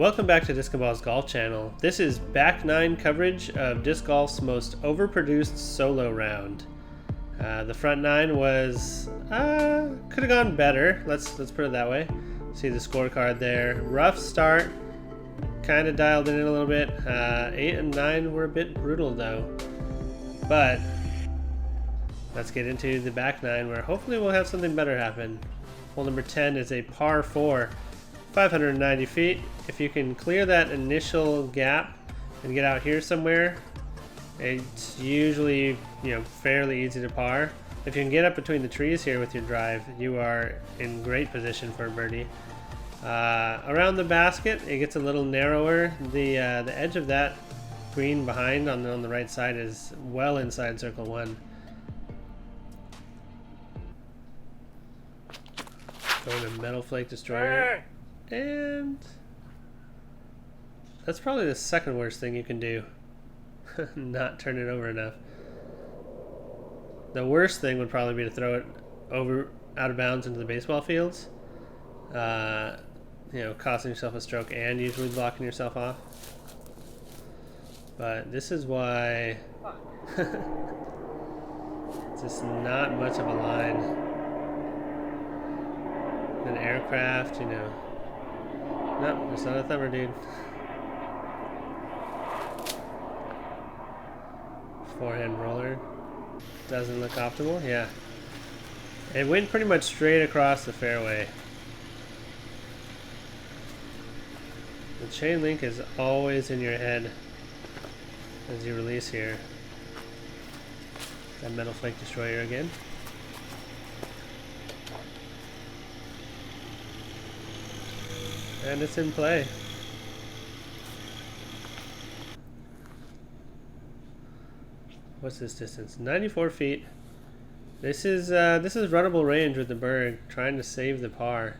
Welcome back to Disc and Ball's Golf Channel. This is back nine coverage of Disc Golf's most overproduced solo round. The front nine was could have gone better. Let's put it that way. See the scorecard there. Rough start, kind of dialed it in a little bit. 8 and 9 were a bit brutal though. But let's get into the back nine, where hopefully we'll have something better happen. Hole number 10 is a par 4. 590 feet. If you can clear that initial gap and get out here somewhere, it's usually, fairly easy to par. If you can get up between the trees here with your drive, you are in great position for a birdie. Around the basket, it gets a little narrower. The edge of that green behind on the right side is well inside circle 1. Going to Metal Flake Destroyer. And that's probably the second worst thing you can do. Not turn it over enough. The worst thing would probably be to throw it out of bounds into the baseball fields. Costing yourself a stroke and usually blocking yourself off. But this is why it's just not much of a line. An aircraft, Nope, it's not a thumber, dude. Forehand roller. Doesn't look optimal, yeah. It went pretty much straight across the fairway. The chain link is always in your head as you release here. That Metal Flake Destroyer again. And it's in play. What's this distance? 94 feet. This is runnable range with the bird, trying to save the par.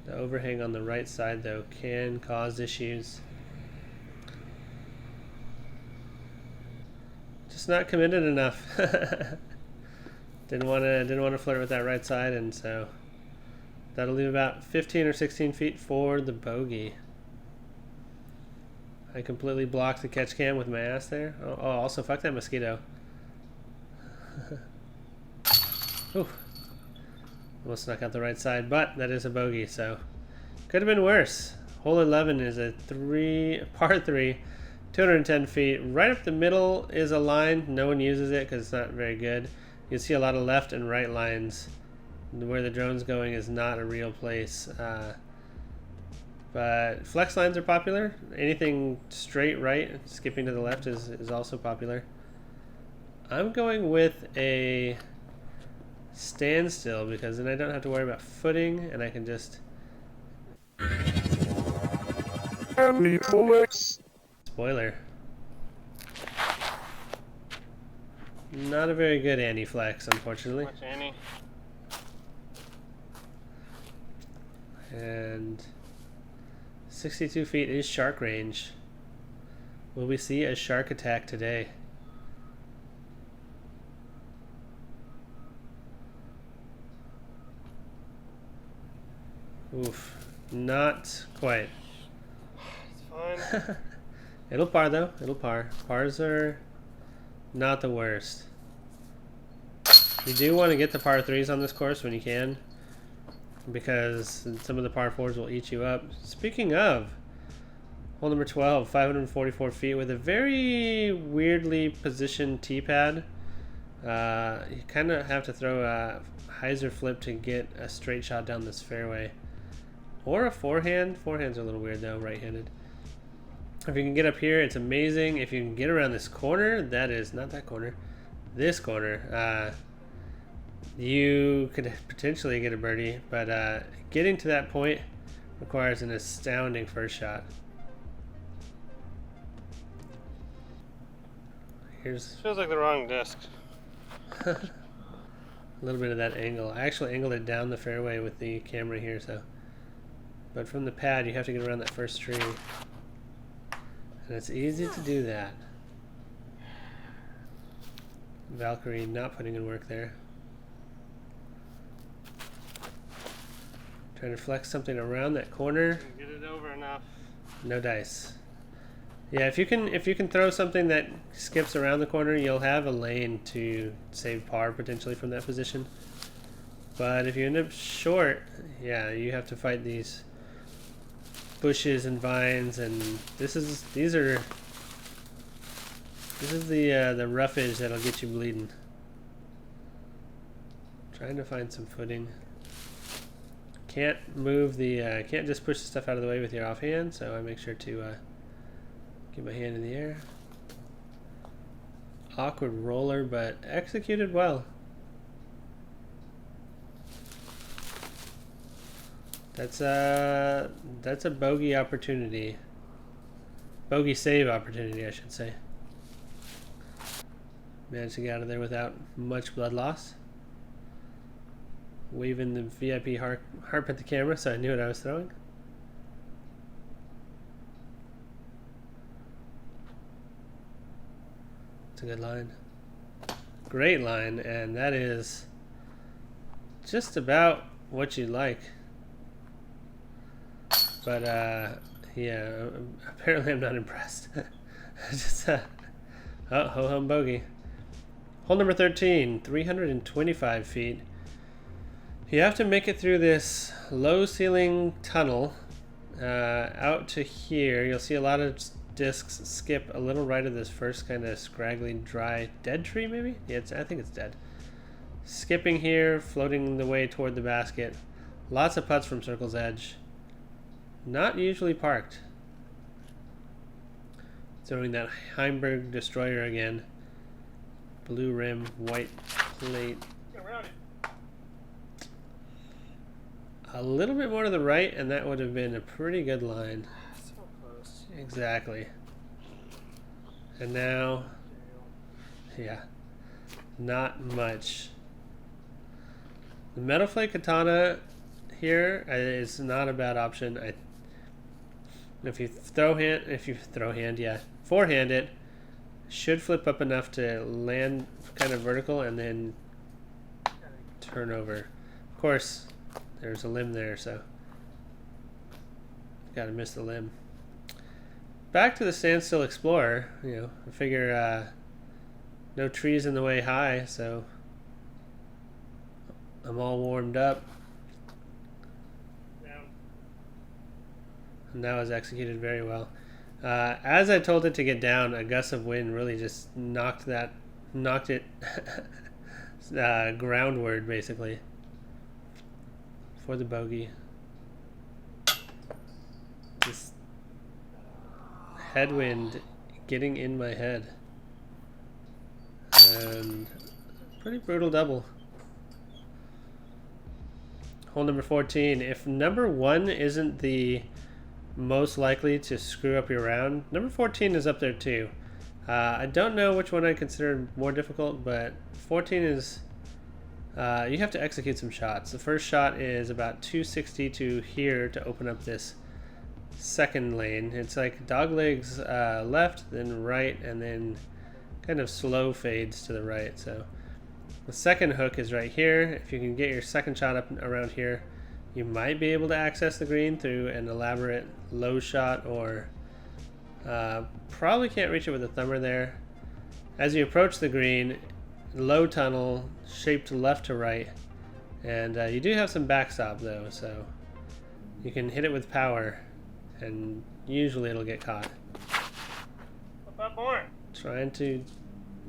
The overhang on the right side though can cause issues. Just not committed enough. didn't want to flirt with that right side, and so that'll leave about 15 or 16 feet for the bogey. I completely blocked the catch cam with my ass there. Oh, also fuck that mosquito. Ooh. Almost snuck out the right side, but that is a bogey, so could have been worse. Hole 11 is a par 3. 210 feet. Right up the middle is a line. No one uses it because it's not very good. You can see a lot of left and right lines. Where the drone's going is not a real place. But flex lines are popular. Anything straight right, skipping to the left is also popular. I'm going with a standstill because then I don't have to worry about footing and I can just... Spoiler. Not a very good anti-flex, unfortunately. Much anti. And 62 feet is shark range. Will we see a shark attack today? Oof. Not quite. It's fine. It'll par though. It'll par. Pars are not the worst. You do want to get the par 3s on this course when you can, because some of the par 4s will eat you up. Speaking of, hole number 12, 544 feet with a very weirdly positioned tee pad. You kind of have to throw a hyzer flip to get a straight shot down this fairway. Or a forehand. Forehands are a little weird though, right-handed. If you can get up here, it's amazing. If you can get around this corner, that is not that corner, this corner, you could potentially get a birdie, but getting to that point requires an astounding first shot. Here's Feels like the wrong disc. a little bit of that angle. I actually angled it down the fairway with the camera here, so. But from the pad, you have to get around that first tree. And it's easy to do that. Valkyrie not putting in work there. Trying to flex something around that corner. Get it over enough. No dice. Yeah, if you can throw something that skips around the corner, you'll have a lane to save par potentially from that position. But if you end up short, yeah, you have to fight these bushes and vines, and this is the roughage that'll get you bleeding. Trying to find some footing. Can't move the can't just push the stuff out of the way with your offhand, so I make sure to get my hand in the air. Awkward roller, but executed well. That's a bogey opportunity. Bogey save opportunity, I should say. Managed to get out of there without much blood loss. Waving the VIP harp at the camera so I knew what I was throwing. It's a good line. Great line, and that is just about what you like. But yeah, apparently I'm not impressed. Just oh, ho-hum bogey. Hole number 13, 325 feet. You have to make it through this low ceiling tunnel out to here. You'll see a lot of discs skip a little right of this first kind of scraggly, dry, dead tree maybe? Yeah, I think it's dead. Skipping here, floating the way toward the basket. Lots of putts from circle's edge. Not usually parked. Throwing that Heimberg Destroyer again. Blue rim, white plate. A little bit more to the right, and that would have been a pretty good line. So close. Exactly. And now, yeah, not much. The Metal Flake Katana here is not a bad option. If you forehand it, should flip up enough to land kind of vertical and then turn over. Of course, there's a limb there, so gotta miss the limb. Back to the Standstill Explorer. You know, I figure no trees in the way high, so I'm all warmed up. And that was executed very well. As I told it to get down, a gust of wind really just knocked it groundward, basically, for the bogey. This headwind getting in my head. And pretty brutal double. Hole number 14. If number 1 isn't the most likely to screw up your round, number 14 is up there too. I don't know which one I consider more difficult, but 14 is you have to execute some shots. The first shot is about 260 to here to open up this second lane. It's like doglegs left, then right, and then kind of slow fades to the right. So the second hook is right here. If you can get your second shot up around here, you might be able to access the green through an elaborate low shot, or probably can't reach it with a thumber there. As you approach the green, low tunnel shaped left to right, and you do have some backstop though, so you can hit it with power and usually it'll get caught. What about more? Trying to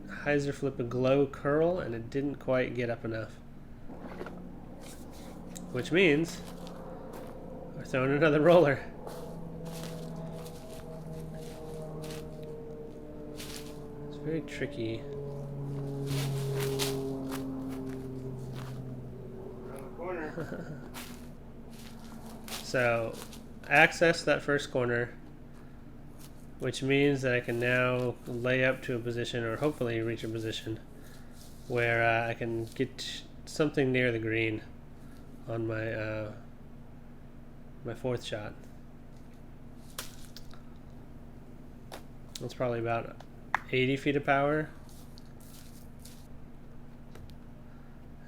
hyzer flip a glow curl, and it didn't quite get up enough. Which means we're throwing another roller. It's very tricky. Around the corner. So, access that first corner, which means that I can now lay up to a position, or hopefully reach a position, where I can get something near the green on my my fourth shot. That's probably about 80 feet of power.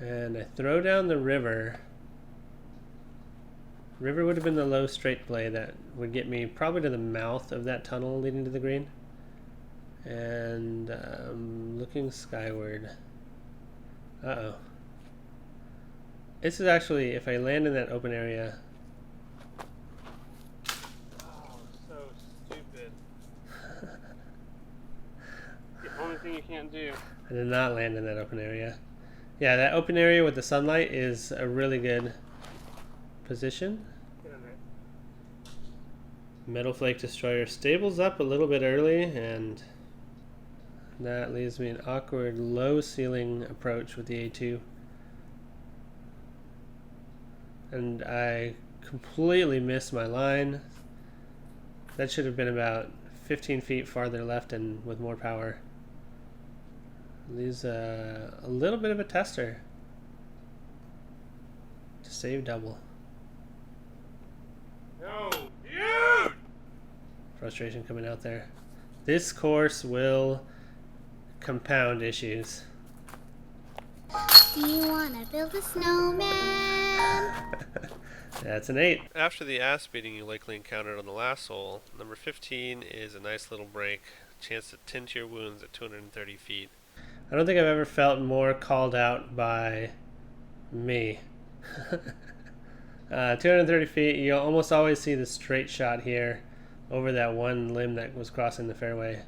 And I throw down the river. River would have been the low straight play that would get me probably to the mouth of that tunnel leading to the green. And looking skyward. Uh-oh. This is actually, if I land in that open area. Oh, so stupid. The only thing you can't do. I did not land in that open area. Yeah, that open area with the sunlight is a really good position. Get in there. Metal Flake Destroyer stables up a little bit early, and that leaves me an awkward low ceiling approach with the A2. And I completely missed my line. That should have been about 15 feet farther left and with more power. Leaves a little bit of a tester to save double. No, dude! Frustration coming out there. This course will compound issues. Do you wanna build a snowman? That's an 8. After the ass beating you likely encountered on the last hole, number 15 is a nice little break. Chance to tend to your wounds at 230 feet. I don't think I've ever felt more called out by me. 230 feet, you'll almost always see the straight shot here over that one limb that was crossing the fairway.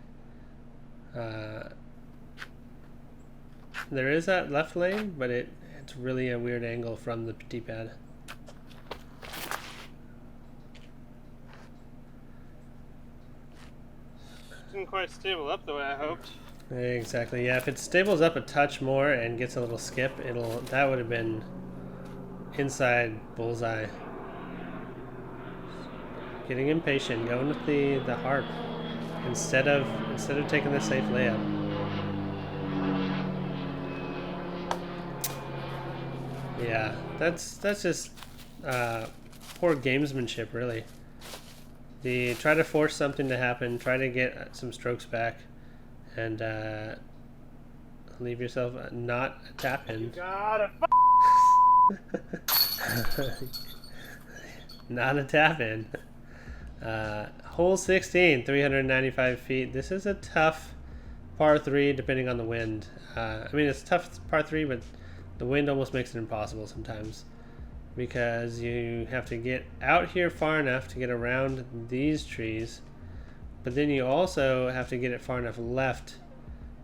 There is that left lane, but it's really a weird angle from the D-pad. Didn't quite stable up the way I hoped. Exactly. Yeah, if it stables up a touch more and gets a little skip, that would have been inside bullseye. Getting impatient, going with the harp instead of taking the safe layup. Yeah, that's just poor gamesmanship, really. Try to force something to happen, try to get some strokes back, and leave yourself not a tap in. You gotta Not a tap in. Hole 16, 395 feet. This is a tough par 3 depending on the wind. I mean, it's a tough par 3, but the wind almost makes it impossible sometimes, because you have to get out here far enough to get around these trees, but then you also have to get it far enough left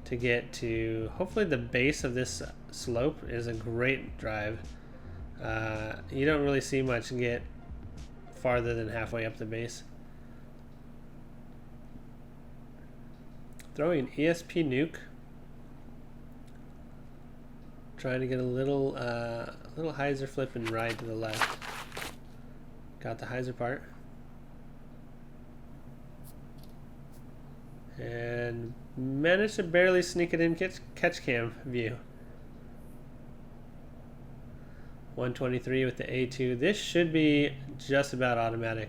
to get to, hopefully the base of this slope is a great drive. You don't really see much get farther than halfway up the base. Throwing ESP nuke. Trying to get a little hyzer flip and ride to the left. Got the hyzer part. And managed to barely sneak it in catch cam view. 123 with the A2. This should be just about automatic.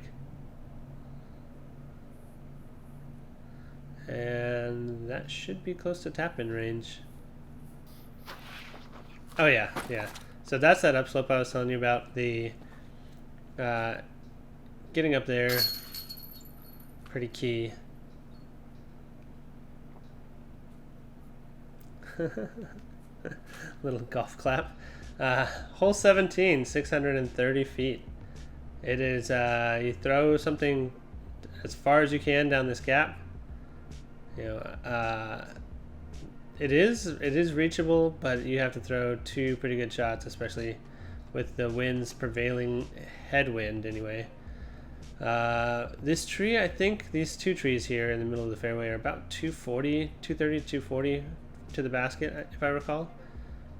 And that should be close to tap-in range. Oh yeah, yeah. So that's that upslope I was telling you about. The getting up there, pretty key. Little golf clap. Hole 17, 630 feet. It is, you throw something as far as you can down this gap. You know, it is reachable, but you have to throw 2 pretty good shots, especially with the wind's prevailing headwind anyway. This tree, I think these 2 trees here in the middle of the fairway are about 230 to 240 to the basket, if I recall.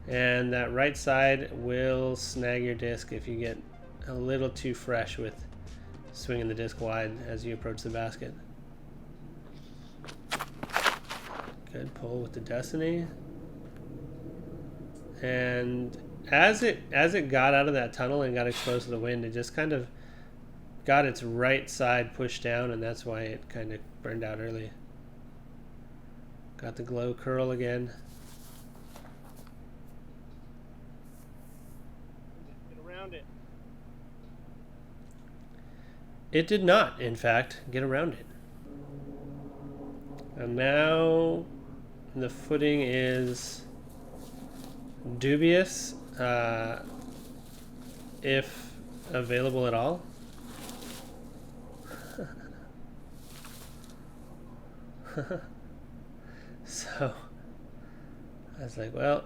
And that right side will snag your disc if you get a little too fresh with swinging the disc wide as you approach the basket. Good pull with the Destiny. And as it got out of that tunnel and got exposed to the wind, it just kind of got its right side pushed down, and that's why it kind of burned out early. Got the glow curl again. around it. It did not, in fact, get around it. And now the footing is dubious, if available at all. So I was like, well,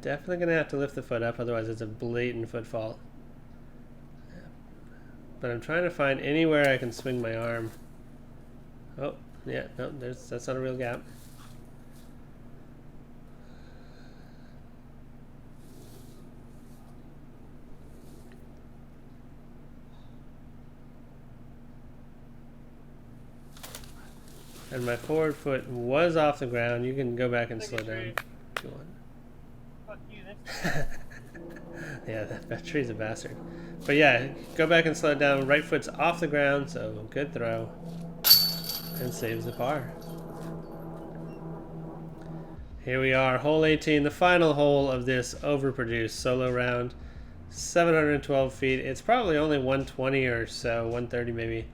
definitely gonna have to lift the foot up, otherwise it's a blatant foot fault. But I'm trying to find anywhere I can swing my arm. Oh, yeah, no, that's not a real gap. And my forward foot was off the ground. You can go back and slow down if you want. Fuck you, that's Yeah, that tree's a bastard. But yeah, go back and slow it down. Right foot's off the ground, so good throw. And saves the par. Here we are, hole 18, the final hole of this overproduced solo round. 712 feet. It's probably only 120 or so, 130 maybe,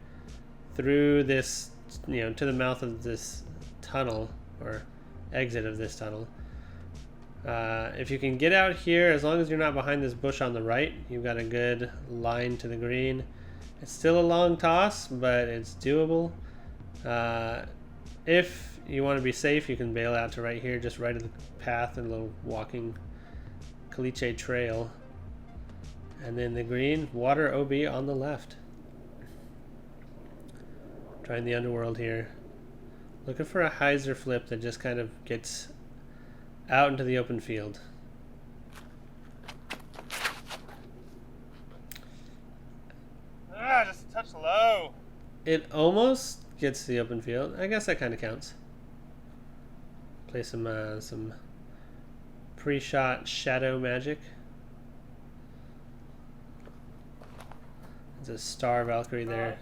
through this, you know, to the mouth of this tunnel, or exit of this tunnel. If you can get out here, as long as you're not behind this bush on the right, you've got a good line to the green. It's still a long toss, but it's doable. If you want to be safe, you can bail out to right here, just right of the path, and a little walking caliche trail. And then the green, water OB on the left. Trying the underworld here. Looking for a hyzer flip that just kind of gets out into the open field. just a touch low. It almost gets to the open field. I guess that kind of counts. Play some pre-shot shadow magic. There's a star Valkyrie there.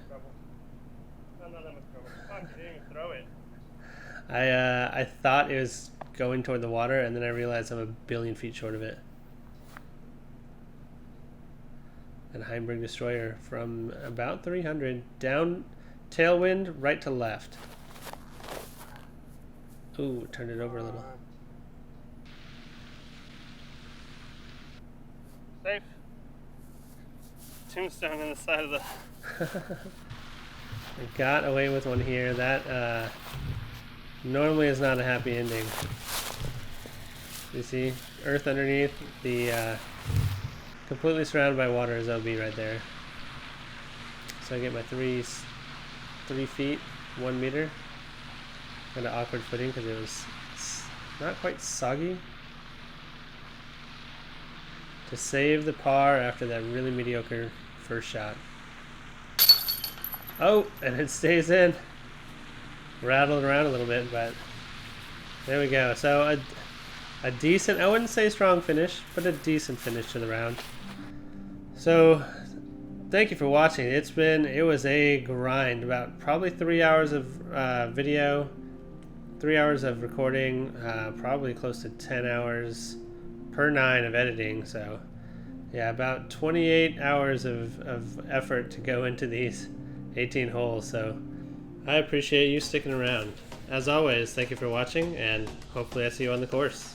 No, not that much trouble. Fuck, you didn't even throw it. I thought it was going toward the water, and then I realized I'm a billion feet short of it. And Heimberg Destroyer from about 300 down, tailwind right to left. Ooh, turned it over a little. Safe. Tombstone on the side of the. I got away with one here. That normally is not a happy ending. You see, earth underneath, the completely surrounded by water is OB right there. So I get my 3 feet, 1 meter. Kind of awkward footing because it was not quite soggy. To save the par after that really mediocre first shot. Oh, and it stays in. Rattled around a little bit, but there we go. So a decent, I wouldn't say strong finish, but a decent finish to the round. So thank you for watching. It was a grind, about probably 3 hours of video, 3 hours of recording, probably close to 10 hours per 9 of editing. So yeah, about 28 hours of effort to go into these 18 holes. So I appreciate you sticking around. As always, thank you for watching, and hopefully I see you on the course.